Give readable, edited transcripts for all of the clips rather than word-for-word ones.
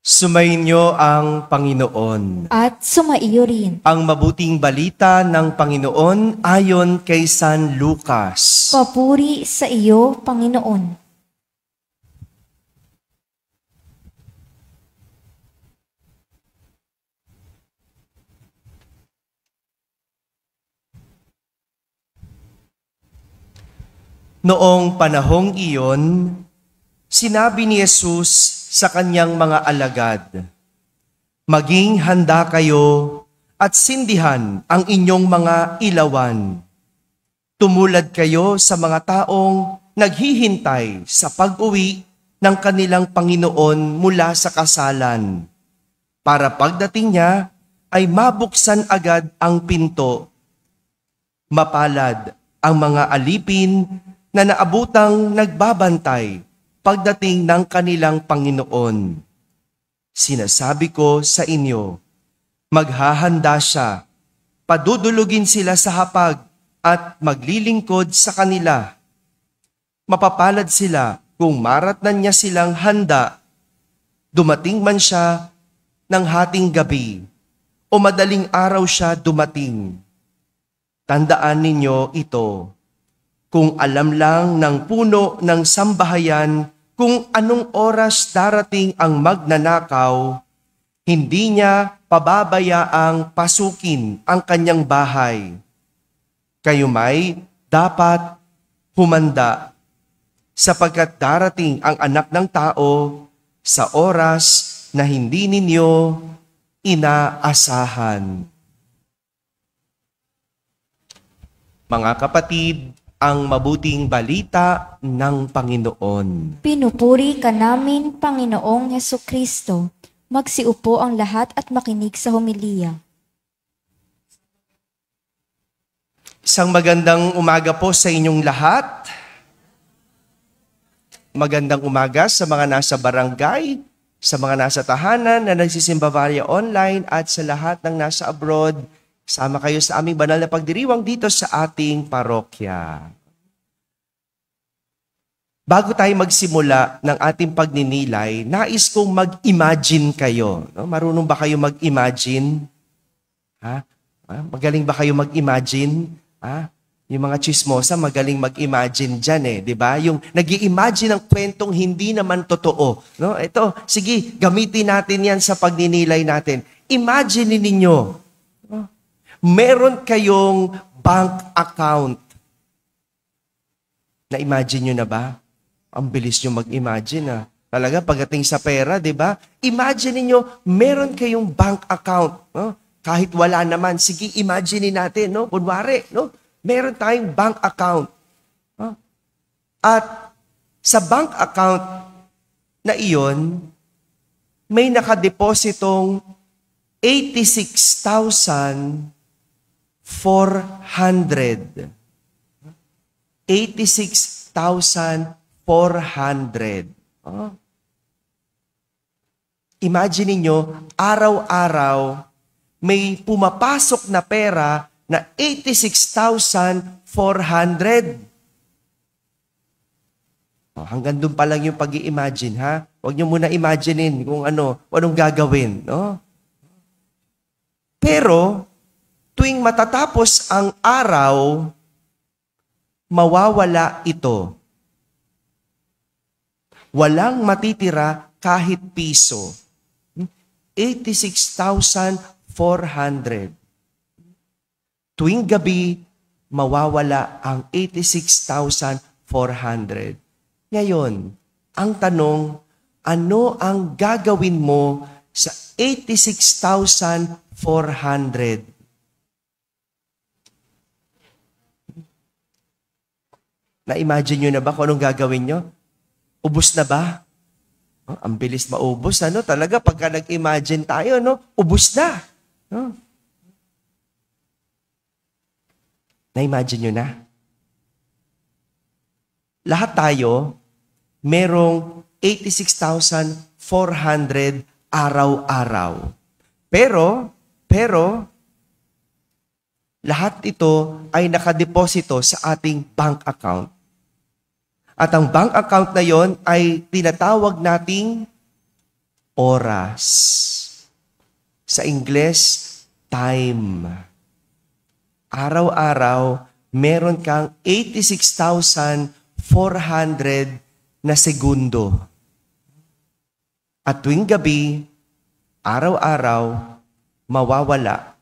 Sumainyo ang Panginoon. At sumaiyo rin. Ang mabuting balita ng Panginoon ayon kay San Lucas. Papuri sa iyo, Panginoon. Noong panahong iyon, sinabi ni Jesus sa kanyang mga alagad, "Maging handa kayo at sindihan ang inyong mga ilawan. Tumulad kayo sa mga taong naghihintay sa pag-uwi ng kanilang Panginoon mula sa kasalan, para pagdating niya ay mabuksan agad ang pinto. Mapalad ang mga alipin na naabutang nagbabantay pagdating ng kanilang Panginoon. Sinasabi ko sa inyo, maghahanda siya, padudulugin sila sa hapag at maglilingkod sa kanila. Mapapalad sila kung maratnan niya silang handa, dumating man siya ng hating gabi o madaling araw siya dumating. Tandaan ninyo ito. Kung alam lang ng puno ng sambahayan kung anong oras darating ang magnanakaw, hindi niya pababayaang pasukin ang kanyang bahay. Kayo may dapat humanda, sapagkat darating ang Anak ng Tao sa oras na hindi ninyo inaasahan." Mga kapatid, ang mabuting balita ng Panginoon. Pinupuri ka namin, Panginoong Hesukristo. Magsiupo ang lahat at makinig sa homilya. Isang magandang umaga po sa inyong lahat. Magandang umaga sa mga nasa barangay, sa mga nasa tahanan na nagsisimba via online at sa lahat ng nasa abroad. Sama kayo sa aming banal na pagdiriwang dito sa ating parokya. Bago tayo magsimula ng ating pagninilay, nais kong mag-imagine kayo. No? Marunong ba kayo mag-imagine? Ha? Magaling ba kayo mag-imagine? Ha? Yung mga chismosa, magaling mag-imagine dyan eh. Di ba? Yung nag-i-imagine ng kwentong hindi naman totoo. No? Ito, sige, gamitin natin yan sa pagninilay natin. Imagine ninyo, meron kayong bank account. Na-imagine nyo na ba? Ang bilis nyo mag-imagine. Talaga, pagdating sa pera, di ba? Imagine niyo, meron kayong bank account. No? Kahit wala naman, sige, imagine natin. No? Kunwari, no? Meron tayong bank account. No? At sa bank account na iyon, may nakadepositong 86,400. 86,400. Imagine niyo, araw-araw may pumapasok na pera na 86,400. Hanggang doon pa lang yung pag-i-imagine, ha? Huwag niyo muna imaginein kung anong gagawin, no? Pero tuwing matatapos ang araw, mawawala ito. Walang matitira kahit piso. 86,400. Tuwing gabi, mawawala ang 86,400. Ngayon, ang tanong, ano ang gagawin mo sa 86,400? Na-imagine nyo na ba kung anong gagawin nyo? Ubus na ba? Ang bilis maubos. Talaga, pagka nag-imagine tayo, ubus na. Na-imagine nyo na? Lahat tayo, merong 86,400 araw-araw. Pero, lahat ito ay nakadeposito sa ating bank account. At ang bank account na yon ay tinatawag nating oras. Sa Ingles, time. Araw-araw, meron kang 86,400 na segundo. At tuwing gabi, araw-araw, mawawala,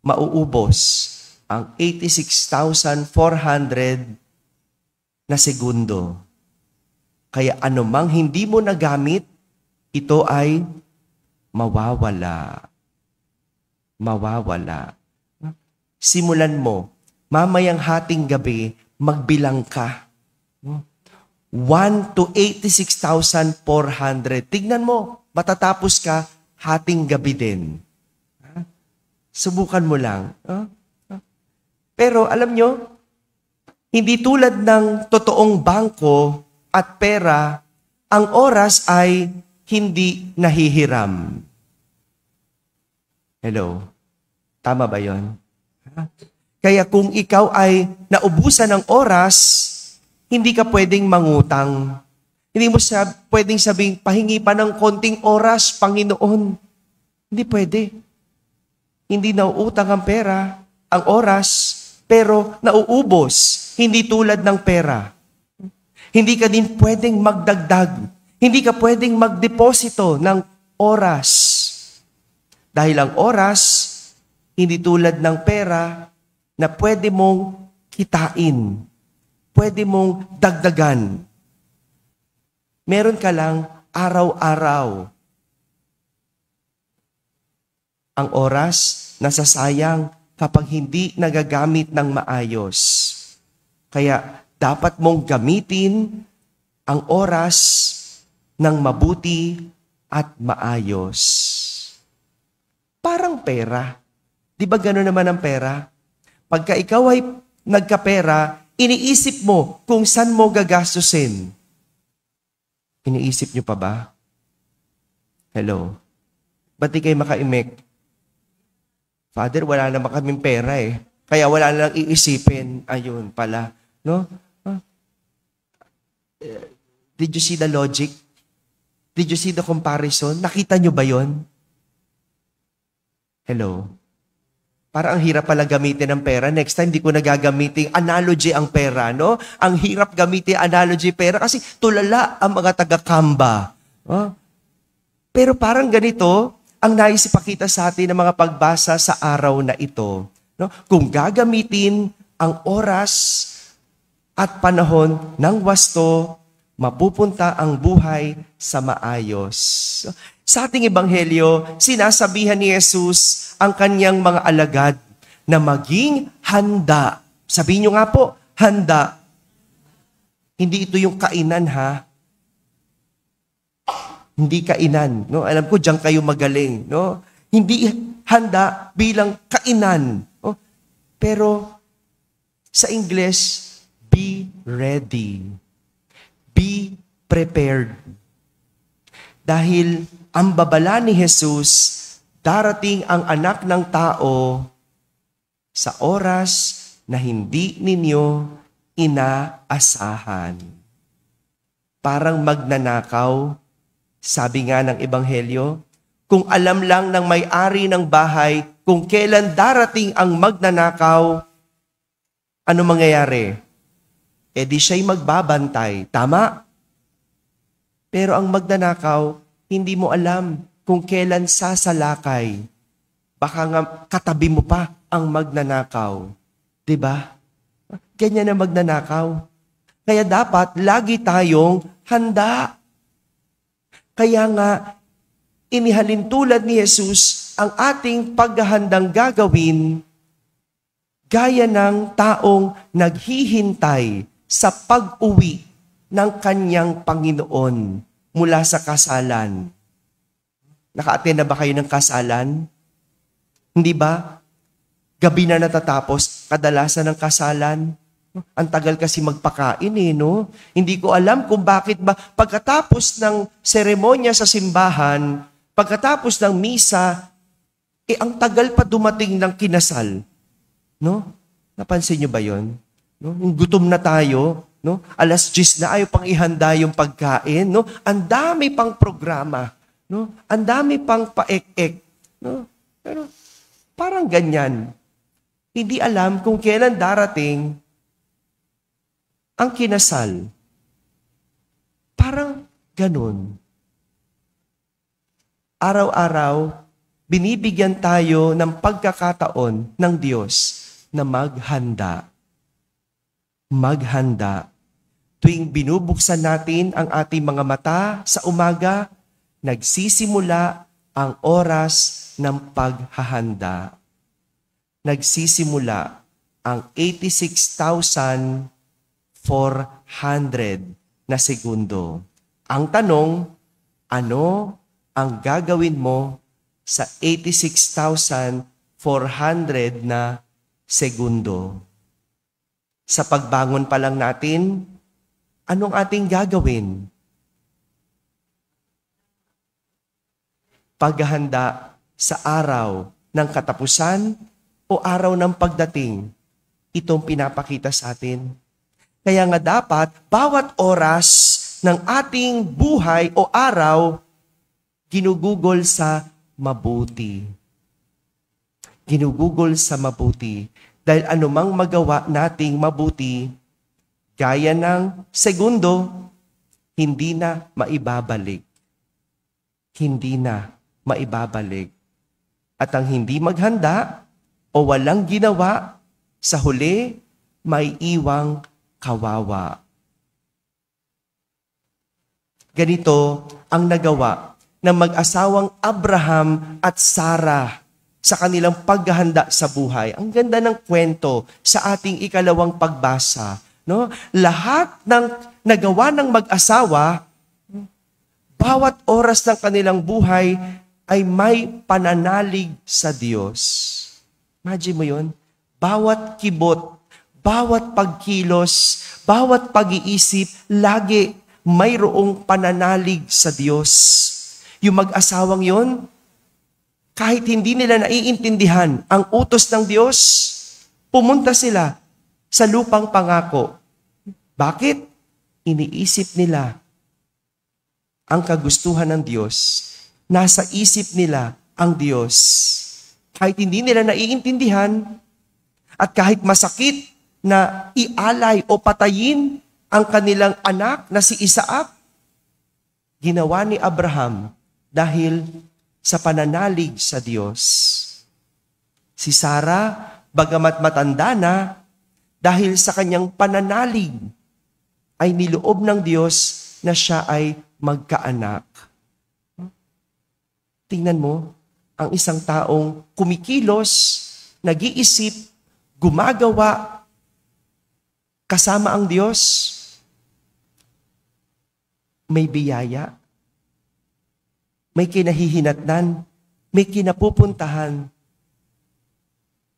mauubos ang 86,400 na segundo. Kaya anumang hindi mo nagamit, ito ay mawawala. Mawawala. Simulan mo, mamayang hating gabi, magbilang ka. 1 to 86,400. Tignan mo, matatapos ka, hating gabi din. Subukan mo lang. Pero alam nyo, hindi tulad ng totoong bangko at pera, ang oras ay hindi nahihiram. Hello? Tama ba yon? Kaya kung ikaw ay naubusan ng oras, hindi ka pwedeng mangutang. Hindi mo pwedeng sabing, pahingi pa ng konting oras, Panginoon. Hindi pwede. Hindi nauutang ang pera, ang oras, pero nauubos. Hindi tulad ng pera. Hindi ka din pwedeng magdagdag. Hindi ka pwedeng magdeposito ng oras. Dahil ang oras, hindi tulad ng pera na pwede mong kitain. Pwede mong dagdagan. Meron ka lang araw-araw. Ang oras nasasayang kapag hindi nagagamit ng maayos. Kaya dapat mong gamitin ang oras ng mabuti at maayos. Parang pera. Di ba gano'n naman ang pera? Pagka ikaw ay nagkapera, iniisip mo kung saan mo gagastusin. Iniisip nyo pa ba? Hello? Ba't di kayo makaimik? Father, wala naman kaming pera eh. Kaya wala na lang iisipin. Ayun pala. No? Did you see the logic? Did you see the comparison? Nakita nyo ba yon? Hello? Para ang hirap pala gamitin ng pera. Next time, di ko nagagamitin analogy ang pera, no? Ang hirap gamitin analogy pera kasi tulala ang mga taga-kamba. Oh? Pero parang ganito, ang nais ipakita sa atin ng mga pagbasa sa araw na ito. No? Kung gagamitin ang oras at panahon ng wasto, mapupunta ang buhay sa maayos. Sa ating ebanghelyo, sinasabihan ni Jesus ang kanyang mga alagad na maging handa. Sabihin nyo nga po, handa. Hindi ito yung kainan ha. Hindi kainan. No? Alam ko, diyan kayo magaling. No? Hindi handa bilang kainan. No? Pero sa English, be ready. Be prepared. Dahil ang babala ni Jesus, darating ang anak ng tao sa oras na hindi ninyo inaasahan. Parang magnanakaw, sabi nga ng Ebanghelyo, kung alam lang ng may-ari ng bahay kung kailan darating ang magnanakaw, ano mangyayari? E di siya'y magbabantay. Tama? Pero ang magnanakaw, hindi mo alam kung kailan sasalakay. Baka nga katabi mo pa ang magnanakaw. Diba? Ganyan na magnanakaw. Kaya dapat lagi tayong handa. Kaya nga, inihalin tulad ni Jesus ang ating paghahandang gagawin gaya ng taong naghihintay sa pag-uwi ng kanyang Panginoon mula sa kasalan. Naka-attend na ba kayo ng kasalan? Hindi ba? Gabi na natatapos, kadalasan ng kasalan. Ang tagal kasi magpakain no? Hindi ko alam kung bakit ba pagkatapos ng seremonya sa simbahan, pagkatapos ng misa, ang tagal pa dumating ng kinasal. No? Napansin nyo ba yon? No? Gutom na tayo, no? 10:00 na ayaw pang ihanda yung pagkain, no? Ang dami pang programa. No? Ang dami pang paek-ek. No? Pero parang ganyan. Hindi alam kung kailan darating ang kinasal. Parang ganun. Araw-araw, binibigyan tayo ng pagkakataon ng Diyos na maghanda. Maghanda. Tuwing binubuksan natin ang ating mga mata sa umaga, nagsisimula ang oras ng paghahanda. Nagsisimula ang 86,400 na segundo. Ang tanong, ano ang gagawin mo sa 86,400 na segundo? Sa pagbangon pa lang natin, anong ating gagawin? Paghahanda sa araw ng katapusan o araw ng pagdating, itong pinapakita sa atin. Kaya nga dapat, bawat oras ng ating buhay o araw, ginugugol sa mabuti. Ginugugol sa mabuti. Dahil anumang magawa nating mabuti, gaya ng segundo, hindi na maibabalik. Hindi na maibabalik. At ang hindi maghanda o walang ginawa, sa huli, may iwang kawawa. Ganito ang nagawa ng mag-asawang Abraham at Sarah sa kanilang paghahanda sa buhay. Ang ganda ng kwento sa ating ikalawang pagbasa. No? Lahat ng nagawa ng mag-asawa, bawat oras ng kanilang buhay ay may pananalig sa Diyos. Imagine mo yun? Bawat kibot, bawat pagkilos, bawat pag-iisip, lagi mayroong pananalig sa Diyos. Yung mag-asawang yon, kahit hindi nila naiintindihan ang utos ng Diyos, pumunta sila sa lupang pangako. Bakit? Iniisip nila ang kagustuhan ng Diyos. Nasa isip nila ang Diyos. Kahit hindi nila naiintindihan at kahit masakit na ialay o patayin ang kanilang anak na si Isaac, ginawa ni Abraham dahil sa pananalig sa Diyos. Si Sarah, bagamat matanda na, dahil sa kanyang pananalig, ay niloob ng Diyos na siya ay magkaanak. Tingnan mo, ang isang taong kumikilos, nag-iisip, gumagawa, kasama ang Diyos, may biyaya, may kinahihinatnan, may kinapupuntahan.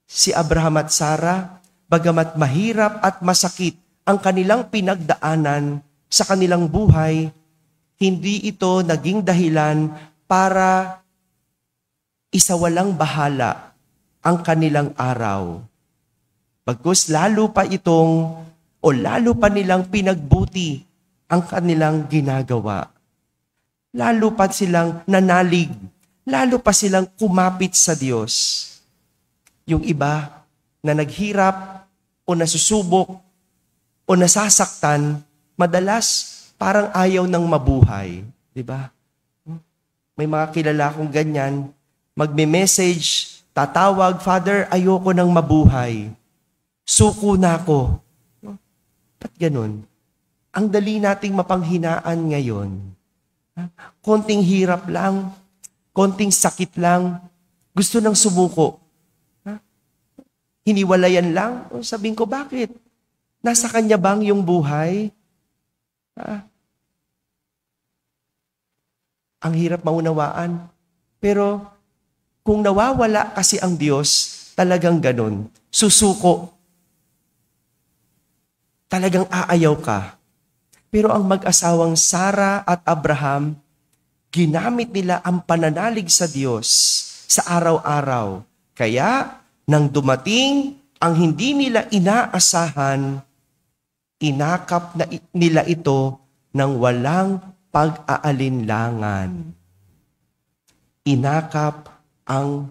Si Abraham at Sarah, bagamat mahirap at masakit ang kanilang pinagdaanan sa kanilang buhay, hindi ito naging dahilan para isawalang bahala ang kanilang araw. Bagkus lalo pa nilang pinagbuti ang kanilang ginagawa. Lalo pa silang nanalig, lalo pa silang kumapit sa Diyos. Yung iba na naghirap o nasusubok o nasasaktan, madalas parang ayaw ng mabuhay. Diba? May mga kilala kong ganyan, magme-message, tatawag, Father, ayoko nang mabuhay. Suko na ako. Ba't ganun? Ang dali nating mapanghinaan ngayon. Konting hirap lang, konting sakit lang, gusto nang sumuko. Hiniwalayan lang. Sabihin ko, bakit? Nasa kanya bang yung buhay? Ang hirap maunawaan. Pero kung nawawala kasi ang Diyos, talagang ganun. Susuko. Talagang aayaw ka. Pero ang mag-asawang Sarah at Abraham, ginamit nila ang pananalig sa Diyos sa araw-araw. Kaya, nang dumating ang hindi nila inaasahan, inakap nila ito ng walang pag-aalinlangan. inakap ang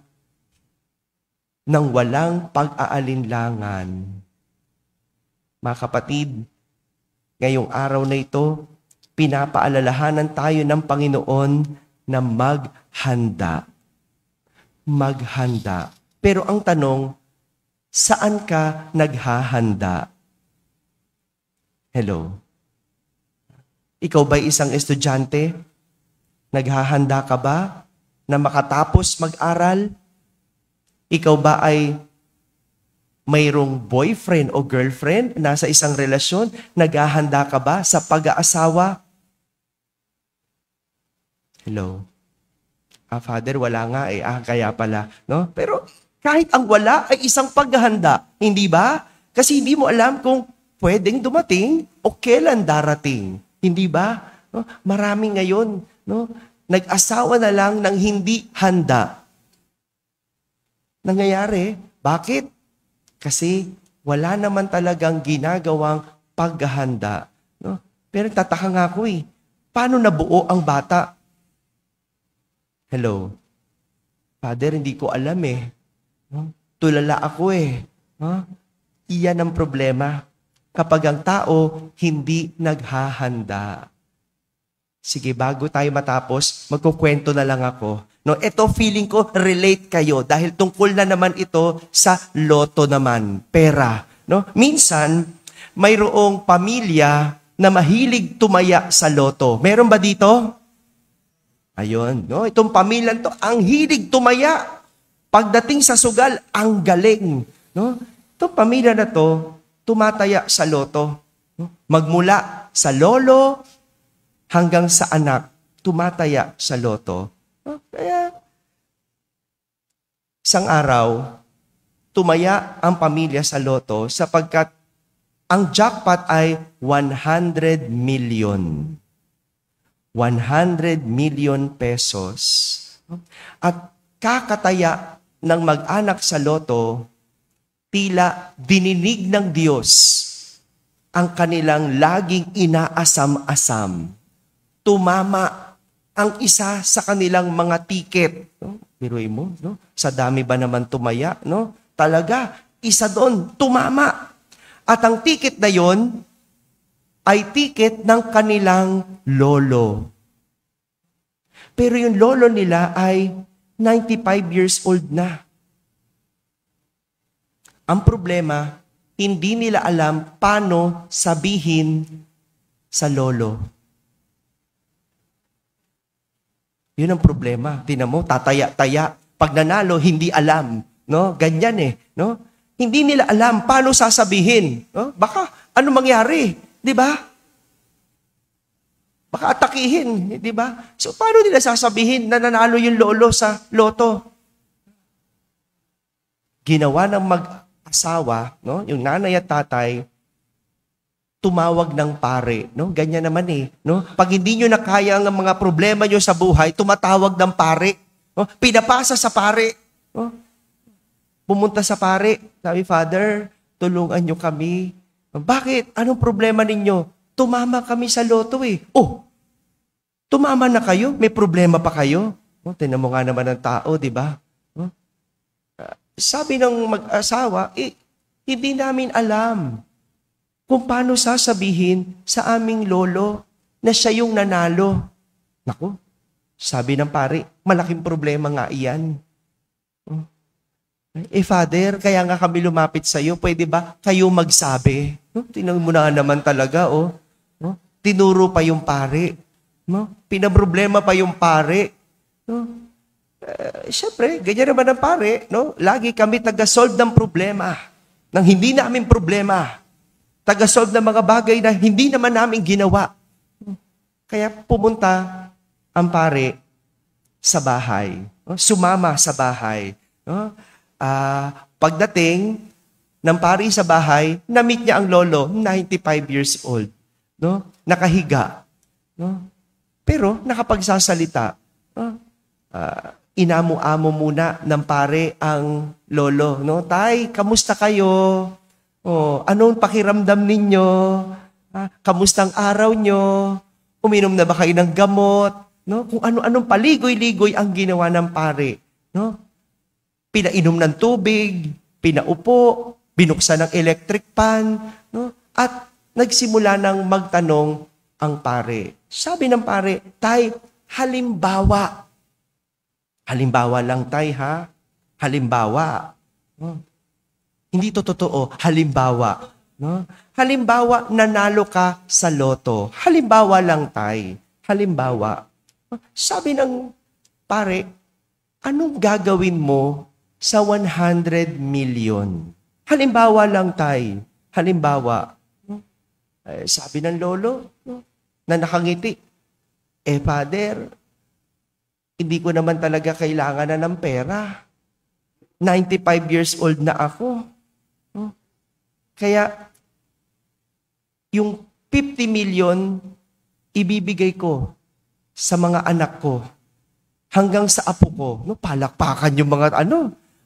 ng walang pag-aalinlangan. Mga kapatid, ngayong araw na ito, pinapaalalahanan tayo ng Panginoon na maghanda. Maghanda. Pero ang tanong, saan ka naghahanda? Hello? Ikaw ba'y isang estudyante? Naghahanda ka ba na makatapos mag-aral? Ikaw ba ay mayroong boyfriend o girlfriend, nasa isang relasyon? Naghahanda ka ba sa pag-aasawa? Hello? Father, wala nga eh. Kaya pala. No? Pero kahit ang wala ay isang paghahanda. Hindi ba? Kasi hindi mo alam kung pwedeng dumating o kailan darating. Hindi ba? No? Marami ngayon, no? Nag-asawa na lang ng hindi handa. Nangyayari. Bakit? Kasi wala naman talagang ginagawang paghahanda. No? Pero tataka nga ako eh. Paano nabuo ang bata? Hello? Father, hindi ko alam eh. No? Tulala ako eh. No? Iyan ang problema. Kapag ang tao hindi naghahanda. Sige, bago tayo matapos, magkukwento na lang ako. No, ito feeling ko relate kayo dahil tungkol na naman ito sa loto naman, pera. No? Minsan, mayroong pamilya na mahilig tumaya sa loto. Meron ba dito? Ayun, no? Itong pamilyang to, ang hilig tumaya. Pagdating sa sugal, ang galing. No? Itong pamilya na to, tumataya sa loto. No? Magmula sa lolo hanggang sa anak, tumataya sa loto. Kaya, isang araw, tumaya ang pamilya sa loto sapagkat ang jackpot ay 100 million. 100 million pesos. At kakataya ng mag-anak sa loto, tila dininig ng Diyos ang kanilang laging inaasam-asam. Tumama ang isa sa kanilang mga tiket. No? Biruin mo, no? Sa dami ba naman tumaya? No? Talaga, isa doon, tumama. At ang tiket na yon ay tiket ng kanilang lolo. Pero yung lolo nila ay 95 years old na. Ang problema, hindi nila alam paano sabihin sa lolo. Yun ang problema. Tingnan mo, tataya-taya. Pag nanalo, hindi alam. No? Ganyan eh. No? Hindi nila alam paano sasabihin. No? Baka, ano mangyari? Di ba? Baka atakihin. Di ba? So, paano nila sasabihin na nanalo yung lolo sa loto? Ginawa ng mag-asawa, no? Yung nanay at tatay, tumawag ng pare, no? Ganyan naman eh, no? Pag hindi nyo na kaya ang mga problema nyo sa buhay, tumatawag ng pare, no? Pinapasa sa pare, no? Pumunta sa pare, sabi, Father, tulungan nyo kami. Bakit? Anong problema ninyo? Tumama kami sa loto eh. Oh, tumama na kayo? May problema pa kayo? No? Tingnan mo nga naman ng tao, di ba? No? Sabi ng mag-asawa, hindi namin alam kung paano sasabihin sa aming lolo na siya yung nanalo. Naku, sabi ng pare, malaking problema nga iyan. Father, kaya nga kami lumapit sa iyo, pwede ba kayo magsabi? No? Tingnan mo na naman talaga, oh. No? Tinuro pa yung pare. No? Pinaproblema pa yung pare. No? Siyempre, ganyan naman ang pare. No? Lagi kami taga-solve ng problema, ng hindi namin problema. Taga-solve ng mga bagay na hindi naman namin ginawa. Kaya pumunta ang pare sa bahay. Sumama sa bahay. Pagdating ng pare sa bahay, na-meet niya ang lolo, 95 years old. No? Nakahiga. No? Pero nakapagsasalita. Inamo-amo muna ng pare ang lolo. No? Tay, kamusta kayo? Oh, anong pakiramdam ninyo? Kamusta ang araw nyo? Uminom na ba kayo ng gamot? no? Kung ano-anong paligoy-ligoy ang ginawa ng pare, no? Pinainom ng tubig, pinaupo, binuksan ng electric fan, no? At nagsimula ng magtanong ang pare. Sabi ng pare, Tay, halimbawa. Halimbawa lang, Tay, ha? Halimbawa. No? Hindi to totoo, halimbawa. No? Halimbawa, nanalo ka sa loto. Halimbawa lang, Tay. Halimbawa. Sabi ng pare, anong gagawin mo sa 100 million? Halimbawa lang, Tay. Halimbawa. Sabi ng lolo, na nakangiti, Father, hindi ko naman talaga kailangan na ng pera. 95 years old na ako. Kaya, yung 50 million, ibibigay ko sa mga anak ko hanggang sa apo ko. No, palakpakan yung mga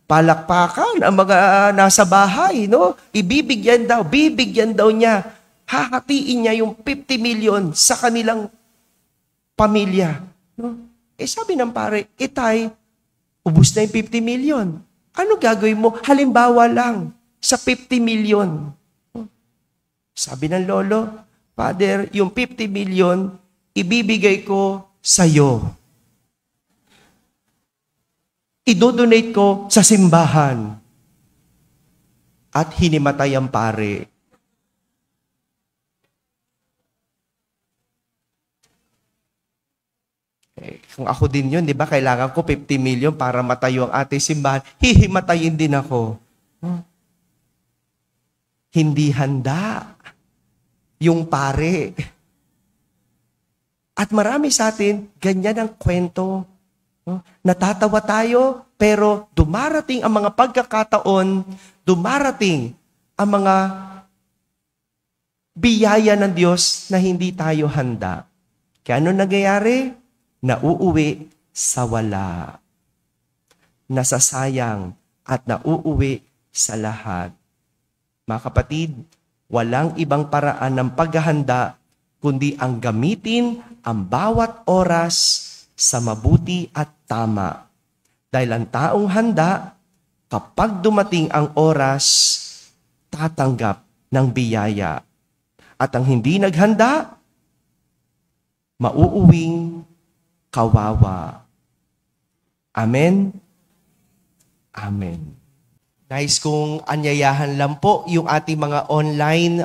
palakpakan ang mga nasa bahay. No? Bibigyan daw niya. Hahatiin niya yung 50 million sa kanilang pamilya. No? Sabi ng pare, Tay, ubus na yung 50 million. Ano gagawin mo? Halimbawa lang, sa 50 million. Sabi ng lolo, Father, yung 50 million, ibibigay ko sa'yo. Idodonate ko sa simbahan. At hinimatay ang pare. Kung ako din yun, di ba, kailangan ko 50 million para matayo ang ating simbahan, hihimatayin din ako. Hindi handa yung pare. At marami sa atin, ganyan ang kwento. Natatawa tayo, pero dumarating ang mga pagkakataon, dumarating ang mga biyaya ng Diyos na hindi tayo handa. Kaya ano nangyayari? Nauuwi sa wala. Nasasayang at nauuwi sa lahat. Mga kapatid, walang ibang paraan ng paghahanda kundi ang gamitin ang bawat oras sa mabuti at tama. Dahil ang taong handa, kapag dumating ang oras, tatanggap ng biyaya. At ang hindi naghanda, mauuwing kawawa. Amen? Amen. Nice kung anyayahan lang po yung ating mga online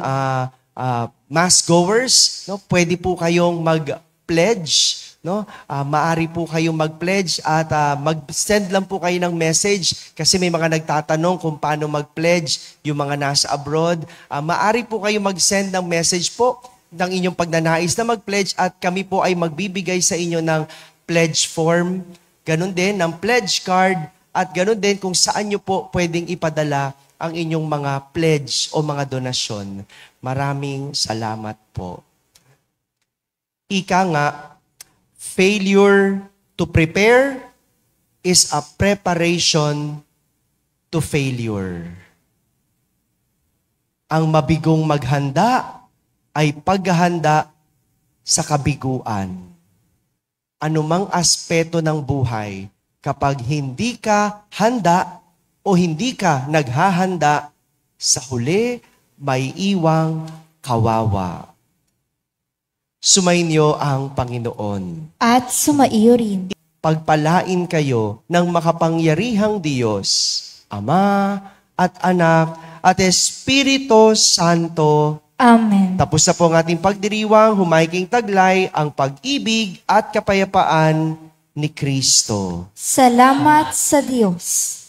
mass goers. No? Pwede po kayong mag-pledge. No? Maari po kayong mag-pledge at mag-send lang po kayo ng message kasi may mga nagtatanong kung paano mag-pledge yung mga nasa abroad. Maari po kayong mag-send ng message po ng inyong pagnanais na mag-pledge at kami po ay magbibigay sa inyo ng pledge form, ganun din ng pledge card at ganun din kung saan nyo po pwedeng ipadala ang inyong mga pledge o mga donasyon. Maraming salamat po. Ika nga, failure to prepare is a preparation to failure. Ang mabigong maghanda ay paghahanda sa kabiguan. Anumang aspeto ng buhay, kapag hindi ka handa o hindi ka naghahanda, sa huli may iwang kawawa. Sumainyo ang Panginoon. At sumaiyo rin. Pagpalain kayo ng makapangyarihang Diyos, Ama at Anak at Espiritu Santo. Amen. Tapos na po ang ating pagdiriwang, humahiking taglay ang pag-ibig at kapayapaan ni Kristo. Salamat sa Diyos.